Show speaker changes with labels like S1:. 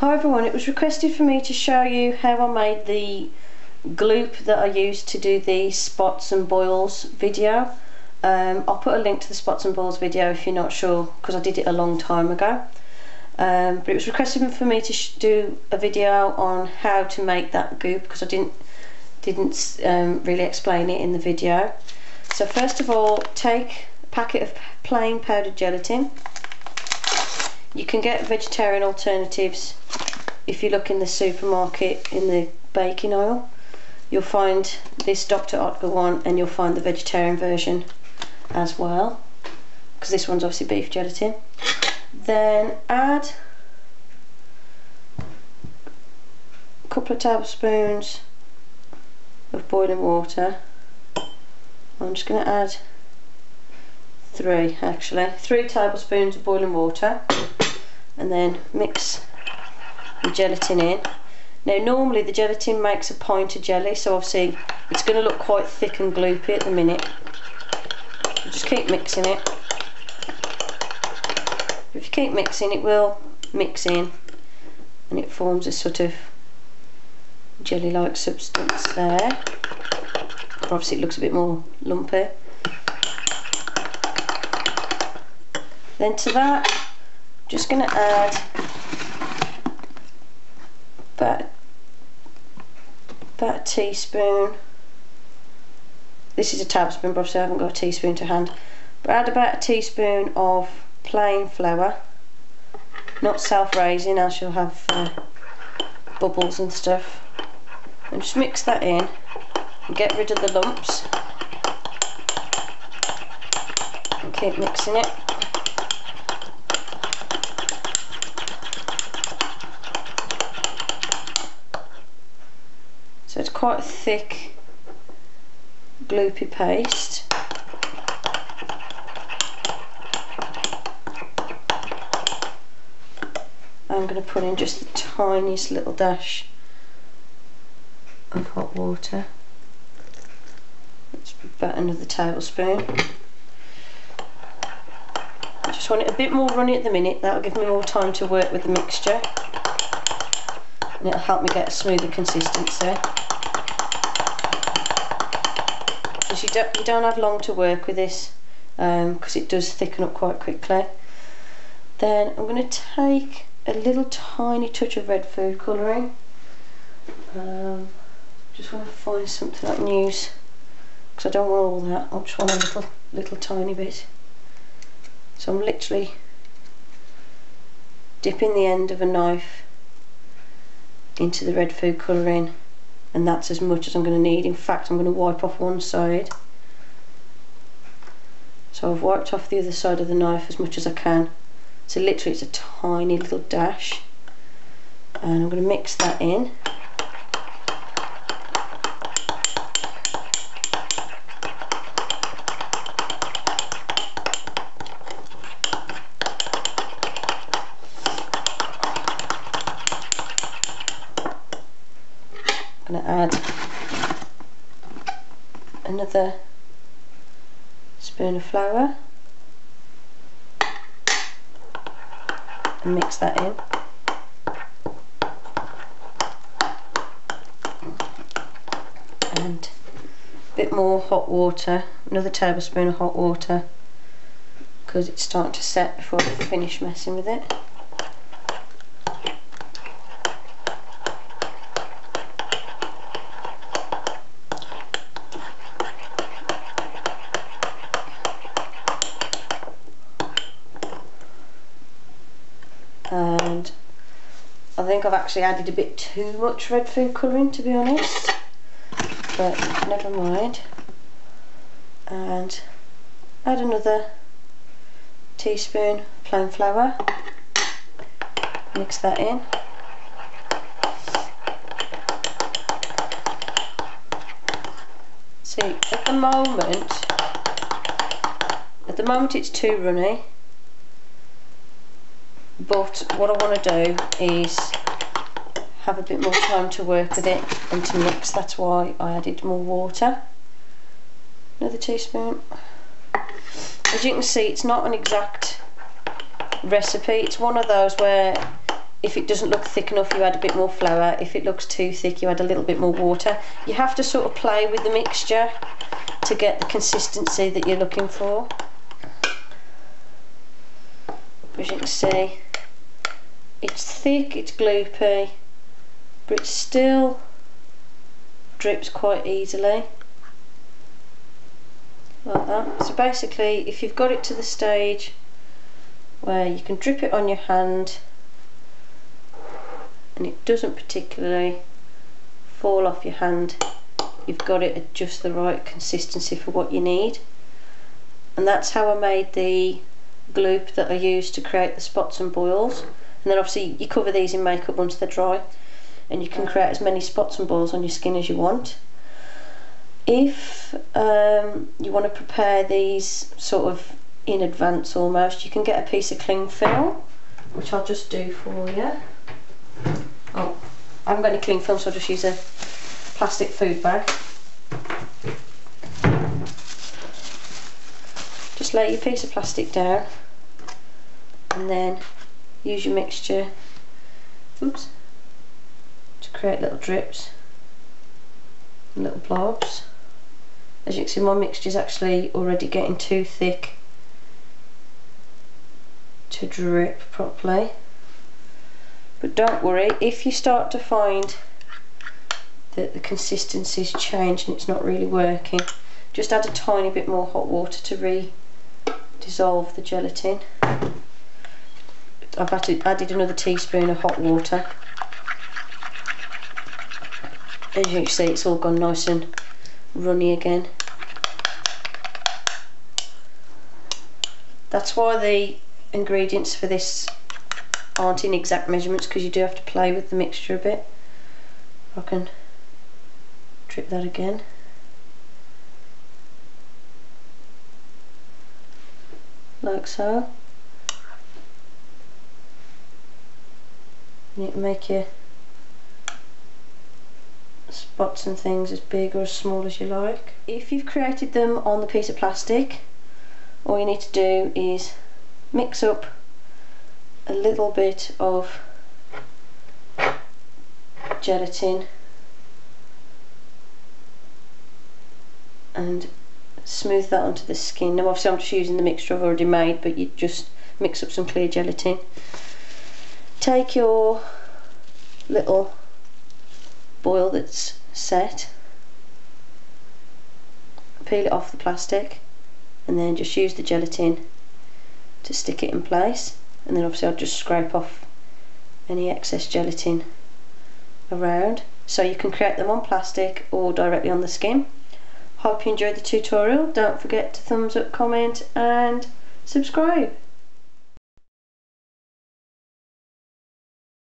S1: Hi everyone, it was requested for me to show you how I made the gloop that I used to do the spots and boils video. I'll put a link to the spots and boils video if you're not sure, because I did it a long time ago. But it was requested for me to do a video on how to make that goop, because I didn't really explain it in the video. So first of all, take a packet of plain powdered gelatin. You can get vegetarian alternatives if you look in the supermarket in the baking aisle. You'll find this Dr. Oetker one, and you'll find the vegetarian version as well, because this one's obviously beef gelatin. Then add a couple of tablespoons of boiling water. I'm just going to add three tablespoons of boiling water, and then mix the gelatin in. Now normally the gelatin makes a pint of jelly, so obviously it's going to look quite thick and gloopy at the minute. So just keep mixing it. If you keep mixing, it will mix in and it forms a sort of jelly-like substance there. Obviously it looks a bit more lumpy. Then to that, I'm just going to add about a teaspoon. This is a tablespoon, but obviously I haven't got a teaspoon to hand. But add about a teaspoon of plain flour, not self-raising, else you'll have bubbles and stuff. And just mix that in and get rid of the lumps. And keep mixing it. So it's quite a thick, gloopy paste. I'm going to put in just the tiniest little dash of hot water. It's about another tablespoon. I just want it a bit more runny at the minute. That'll give me more time to work with the mixture, and it'll help me get a smoother consistency. You don't have long to work with this, because it does thicken up quite quickly. Then I'm going to take a little tiny touch of red food colouring. Just want to find something I can use, because I don't want all that. I just want a little tiny bit. So I'm literally dipping the end of a knife into the red food colouring, and that's as much as I'm going to need. In fact, I'm going to wipe off one side. So I've wiped off the other side of the knife as much as I can. So literally it's a tiny little dash, and I'm going to mix that in. I'm going to add another spoon of flour and mix that in. And a bit more hot water, another tablespoon of hot water, because it's starting to set before I finish messing with it. And I think I've actually added a bit too much red food colouring, to be honest, but never mind. And add another teaspoon plain flour, mix that in. See, at the moment it's too runny, but what I want to do is have a bit more time to work with it and to mix. That's why I added more water. Another teaspoon. As you can see, it's not an exact recipe. It's one of those where if it doesn't look thick enough, you add a bit more flour. If it looks too thick, you add a little bit more water. You have to sort of play with the mixture to get the consistency that you're looking for. As you can see, it's thick, it's gloopy, but it still drips quite easily, like that. So basically, if you've got it to the stage where you can drip it on your hand and it doesn't particularly fall off your hand, you've got it at just the right consistency for what you need. And that's how I made the gloop that I used to create the spots and boils. And then obviously you cover these in makeup once they're dry, and you can create as many spots and boils on your skin as you want. If you want to prepare these sort of in advance almost, you can get a piece of cling film, which I'll just do for you. Oh, I haven't got any cling film, so I'll just use a plastic food bag. Just lay your piece of plastic down and then use your mixture, oops, to create little drips and little blobs. As you can see, my mixture is actually already getting too thick to drip properly. But don't worry, if you start to find that the consistency's changed and it's not really working, just add a tiny bit more hot water to re-dissolve the gelatin. I've added another teaspoon of hot water. As you can see, it's all gone nice and runny again. That's why the ingredients for this aren't in exact measurements, because you do have to play with the mixture a bit. I can drip that again. Like so. And you can make your spots and things as big or as small as you like. If you've created them on the piece of plastic, all you need to do is mix up a little bit of gelatin and smooth that onto the skin. Now obviously I'm just using the mixture I've already made, but you just mix up some clear gelatin. Take your little boil that's set, peel it off the plastic, and then just use the gelatin to stick it in place. And then obviously I'll just scrape off any excess gelatin around. So you can create them on plastic or directly on the skin. Hope you enjoyed the tutorial. Don't forget to thumbs up, comment and subscribe.